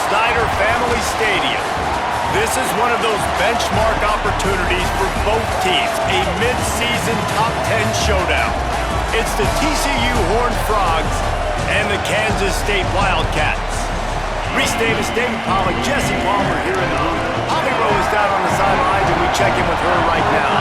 Snyder Family Stadium. This is one of those benchmark opportunities for both teams, a mid-season top 10 showdown. It's the TCU Horned Frogs and the Kansas State Wildcats. Reese Davis, David Pollack, Jesse Palmer here in the booth. Holly Rowe is down on the sidelines, and we check in with her right now.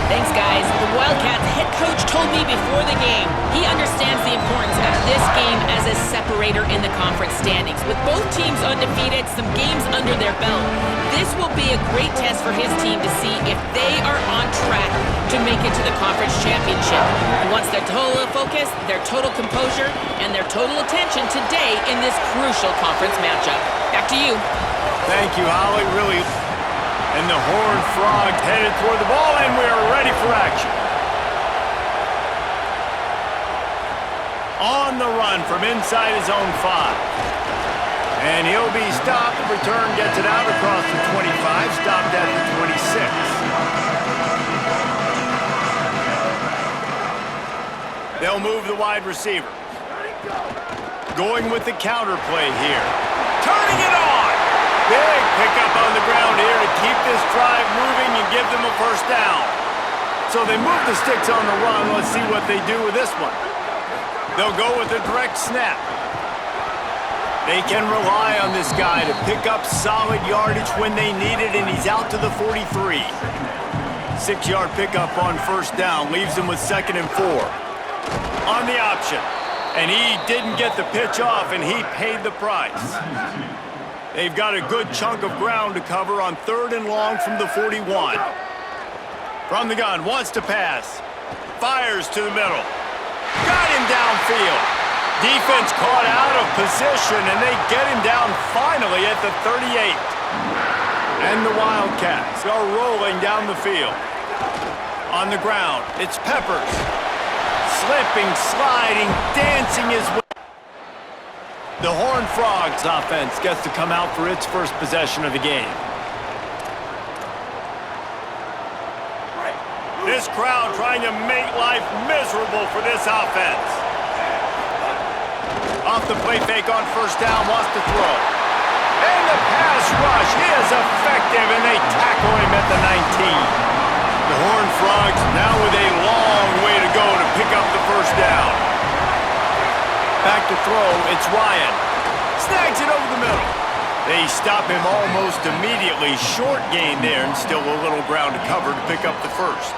Thanks, guys. The Wildcats head coach told me before the game he understands the importance of this game as a separator in the conference standings. With both teams undefeated, some games under their belt, this will be a great test for his team to see if they are on track to make it to the conference championship. He wants their total focus, their total composure, and their total attention today in this crucial conference matchup. Back to you. Thank you, Holly. Really. And the Horned Frogs headed toward the ball, and we are ready for action. On the run from inside his own 5. And he'll be stopped. Return gets it out across the 25, stopped at the 26. They'll move the wide receiver. Going with the counter play here. Turning it on! Big pickup on the ground here to keep this drive moving and give them a first down. So they move the sticks on the run. Let's see what they do with this one. They'll go with a direct snap. They can rely on this guy to pick up solid yardage when they need it, and he's out to the 43. 6-yard pickup on first down leaves him with 2nd and 4. On the option. And he didn't get the pitch off, and he paid the price. They've got a good chunk of ground to cover on 3rd and long from the 41. From the gun, wants to pass. Fires to the middle. Got him downfield. Defense caught out of position, and they get him down finally at the 38. And the Wildcats are rolling down the field. On the ground, it's Peppers. Slipping, sliding, dancing his way. The Horned Frogs offense gets to come out for its first possession of the game. This crowd trying to make life miserable for this offense. Off the play fake on first down, wants to throw. And the pass rush is effective, and they tackle him at the 19. The Horned Frogs now with a long way to go to pick up the first down. Back to throw, it's Ryan. Snags it over the middle. They stop him almost immediately. Short gain there, and still a little ground to cover to pick up the first.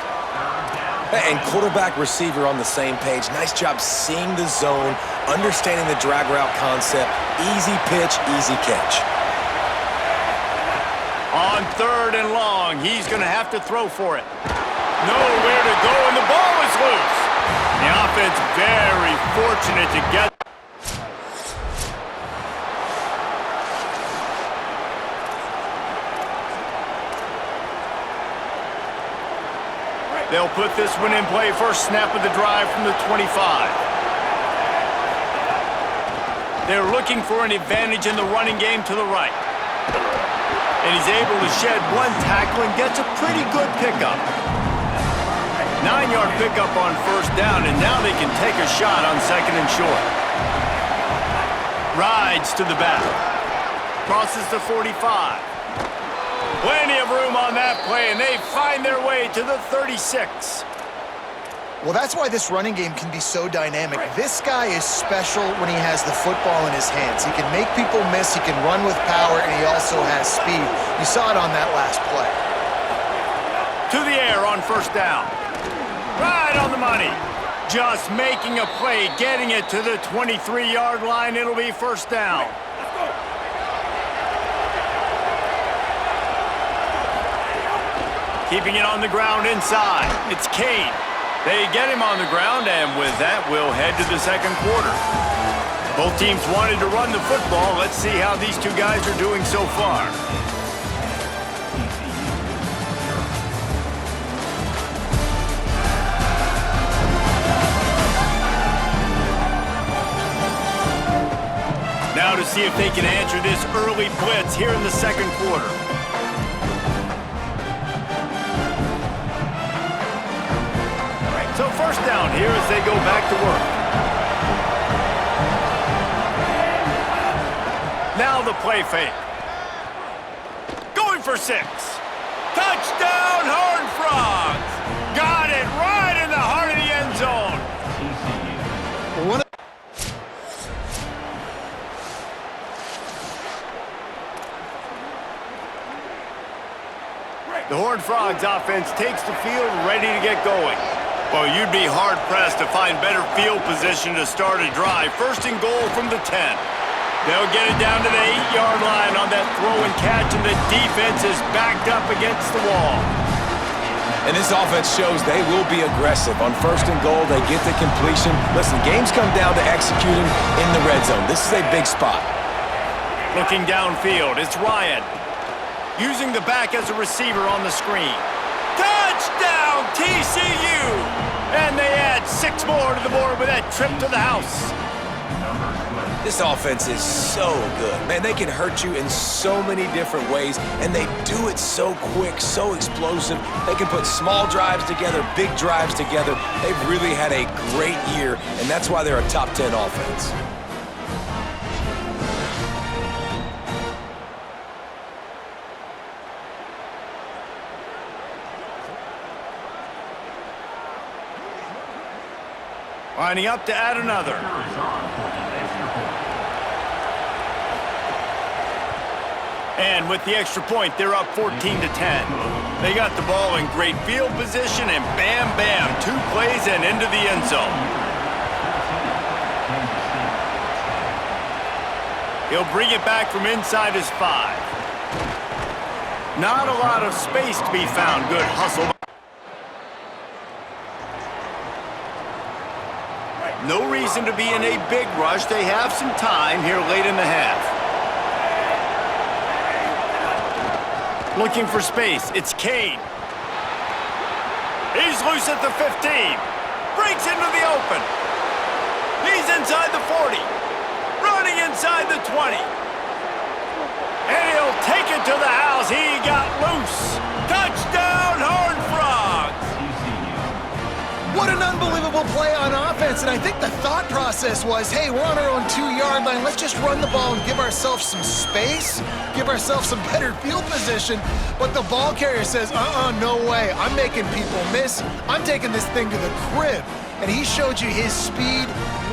And quarterback receiver on the same page. Nice job seeing the zone, understanding the drag route concept. Easy pitch, easy catch. On 3rd and long, he's going to have to throw for it. Nowhere to go, and the ball is loose. The offense very fortunate to get. They'll put this one in play. First snap of the drive from the 25. They're looking for an advantage in the running game to the right. And he's able to shed one tackle and gets a pretty good pickup. 9-yard pickup on first down, and now they can take a shot on 2nd and short. Rides to the back. Crosses the 45. Plenty of room on that play, and they find their way to the 36. Well, that's why this running game can be so dynamic. This guy is special when he has the football in his hands. He can make people miss, he can run with power, and he also has speed. You saw it on that last play. To the air on first down. Right on the money. Just making a play, getting it to the 23-yard line. It'll be first down. Keeping it on the ground inside. It's Kane. They get him on the ground, and with that, we'll head to the 2nd quarter. Both teams wanted to run the football. Let's see how these two guys are doing so far. Now to see if they can answer this early blitz here in the 2nd quarter. So first down here as they go back to work. Now the play fake. Going for 6. Touchdown, Horned Frogs! Got it right in the heart of the end zone. The Horned Frogs offense takes the field, ready to get going. Well, you'd be hard-pressed to find better field position to start a drive. First and goal from the 10. They'll get it down to the 8-yard line on that throw and catch, and the defense is backed up against the wall. And this offense shows they will be aggressive. On first and goal, they get the completion. Listen, games come down to executing in the red zone. This is a big spot. Looking downfield, it's Ryan. Using the back as a receiver on the screen. Touchdown, TCU! And they add 6 more to the board with that trip to the house. This offense is so good. Man, they can hurt you in so many different ways, and they do it so quick, so explosive. They can put small drives together, big drives together. They've really had a great year, and that's why they're a top 10 offense. Lining up to add another. And with the extra point, they're up 14-10. They got the ball in great field position, and bam, bam, 2 plays and into the end zone. He'll bring it back from inside his 5. Not a lot of space to be found. Good hustle. No reason to be in a big rush. They have some time here late in the half. Looking for space. It's Kane. He's loose at the 15. Breaks into the open. He's inside the 40. Running inside the 20. And he'll take it to the house. He got loose. Touchdown, Horned Frogs! What an unbelievable play on offense, and I think the thought process was, hey, we're on our own 2-yard line. Let's just run the ball and give ourselves some space, give ourselves some better field position. But the ball carrier says, no way. I'm making people miss. I'm taking this thing to the crib. And he showed you his speed.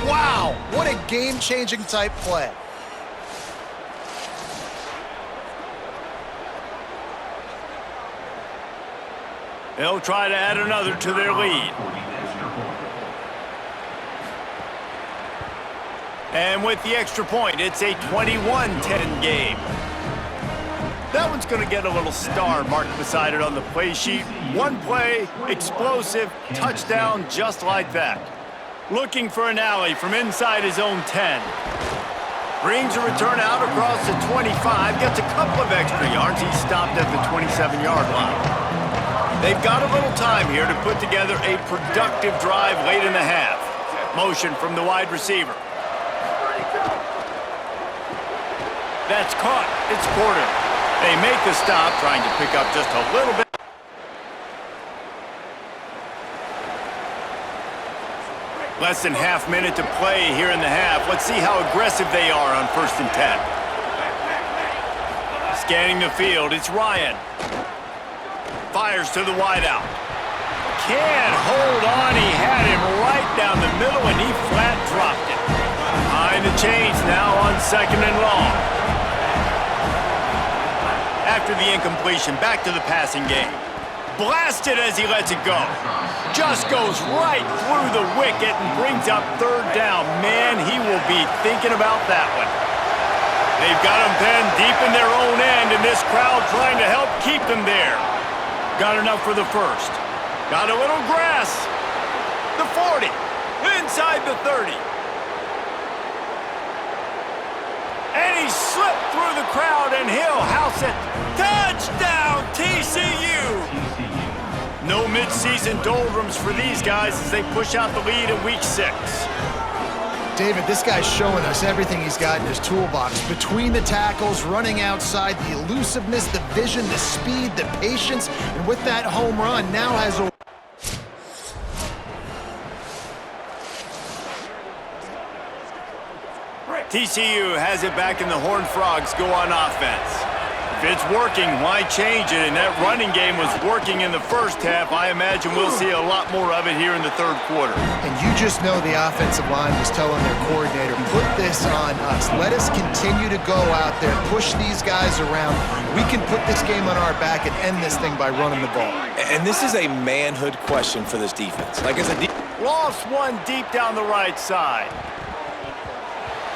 Wow, what a game-changing type play. They'll try to add another to their lead. And with the extra point, it's a 21-10 game. That one's going to get a little star marked beside it on the play sheet. 1 play, explosive, touchdown, just like that. Looking for an alley from inside his own 10. Brings a return out across the 25, gets a couple of extra yards. He stopped at the 27-yard line. They've got a little time here to put together a productive drive late in the half. Motion from the wide receiver. That's caught. It's Porter. They make the stop, trying to pick up just a little bit. Less than half minute to play here in the half. Let's see how aggressive they are on 1st and 10. Scanning the field, it's Ryan. Fires to the wideout. Can't hold on. He had him right down the middle, and he flat dropped it. Behind the chains now on 2nd and long. After the incompletion, back to the passing game. Blasted as he lets it go. Just goes right through the wicket and brings up 3rd down. Man, he will be thinking about that one. They've got him pinned deep in their own end, and this crowd trying to help keep them there. Got enough for the 1st. Got a little grass. The 40. Inside the 30. And he slipped through the crowd, and he'll house it. Touchdown, TCU! No midseason doldrums for these guys as they push out the lead in Week 6. David, this guy's showing us everything he's got in his toolbox. Between the tackles, running outside, the elusiveness, the vision, the speed, the patience, and with that home run, now has a... TCU has it back and the Horned Frogs go on offense. If it's working, why change it? And that running game was working in the first half. I imagine we'll see a lot more of it here in the third quarter. And you just know the offensive line was telling their coordinator, put this on us. Let us continue to go out there, push these guys around. We can put this game on our back and end this thing by running the ball. And this is a manhood question for this defense. Like, as a Lost one deep down the right side.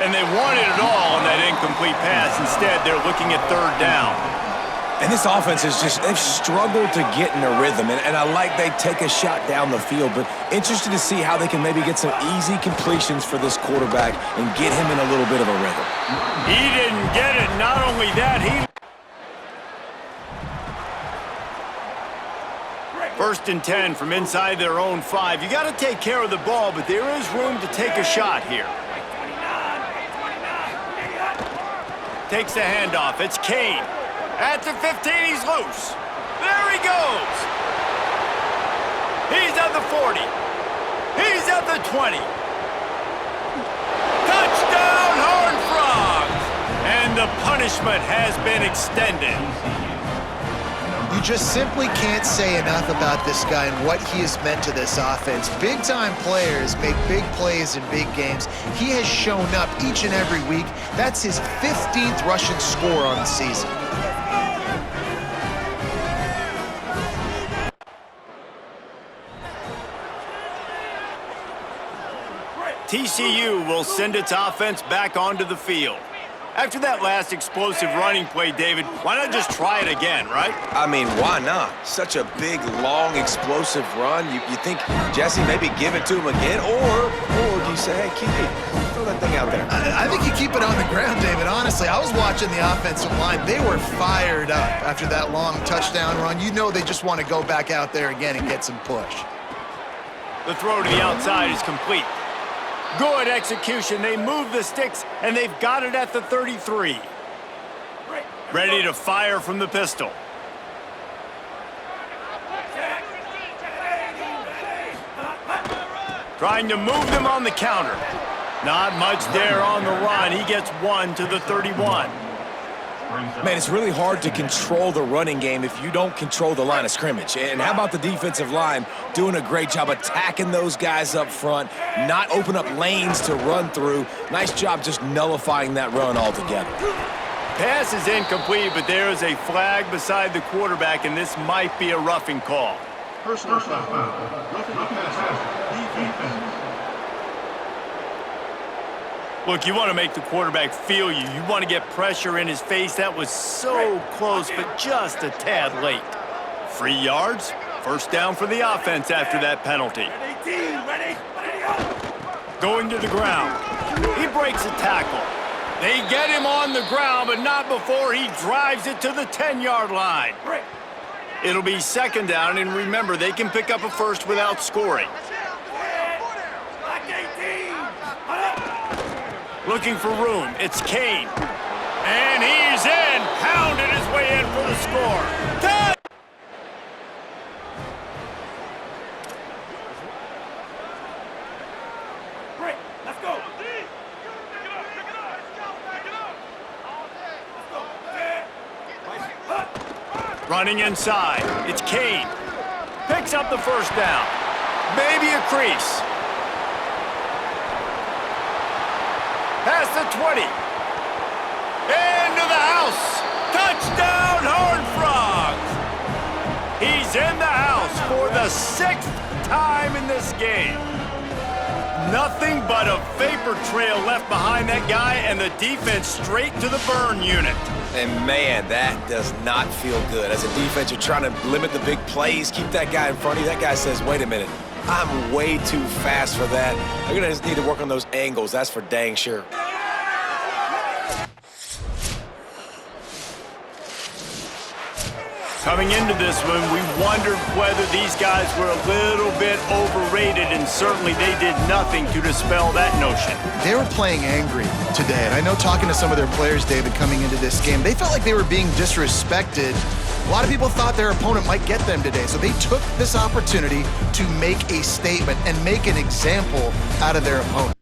And they wanted it all on that incomplete pass. Instead, they're looking at third down. And this offense is just, they've struggled to get in a rhythm. And I like they take a shot down the field, but interested to see how they can maybe get some easy completions for this quarterback and get him in a little bit of a rhythm. He didn't get it. Not only that, First and 10 from inside their own 5. You got to take care of the ball, but there is room to take a shot here. Takes the handoff. It's Kane. At the 15, he's loose. There he goes. He's at the 40. He's at the 20. Touchdown, Horned Frogs! And the punishment has been extended. You just simply can't say enough about this guy and what he has meant to this offense. Big-time players make big plays in big games. He has shown up each and every week. That's his 15th rushing score on the season. TCU will send its offense back onto the field. After that last explosive running play, David, why not just try it again, right? I mean, why not? Such a big, long, explosive run. You think, Jesse, maybe give it to him again? Or do you say, hey, keep it, throw that thing out there? I think you keep it on the ground, David. Honestly, I was watching the offensive line. They were fired up after that long touchdown run. You know they just want to go back out there again and get some push. The throw to the outside is complete. Good execution. They move the sticks, and they've got it at the 33. Ready to fire from the pistol. Trying to move them on the counter. Not much there on the run. He gets one to the 31. Man, it's really hard to control the running game if you don't control the line of scrimmage. And how about the defensive line doing a great job attacking those guys up front, not open up lanes to run through. Nice job just nullifying that run altogether. Pass is incomplete, but there is a flag beside the quarterback, and this might be a roughing call. Personal foul. Roughing the passer. Defense. Look, you want to make the quarterback feel you. You want to get pressure in his face. That was so close, but just a tad late. 3 yards, first down for the offense after that penalty. Going to the ground. He breaks a tackle. They get him on the ground, but not before he drives it to the 10-yard line. It'll be second down, and remember, they can pick up a first without scoring. Looking for room. It's Kane. And he's in. Pounded his way in for the score. Let's go. Running inside. It's Kane. Picks up the first down. Maybe a crease. Past the 20. Into the house. Touchdown, Horned Frogs. He's in the house for the 6th time in this game. Nothing but a vapor trail left behind that guy, and the defense straight to the burn unit. And man, that does not feel good. As a defense, you're trying to limit the big plays, keep that guy in front of you. That guy says, wait a minute, I'm way too fast for that. They're going to just need to work on those angles, that's for dang sure. Coming into this one, we wondered whether these guys were a little bit overrated, and certainly they did nothing to dispel that notion. They were playing angry today, and I know talking to some of their players, David, coming into this game, they felt like they were being disrespected. A lot of people thought their opponent might get them today, so they took this opportunity to make a statement and make an example out of their opponent.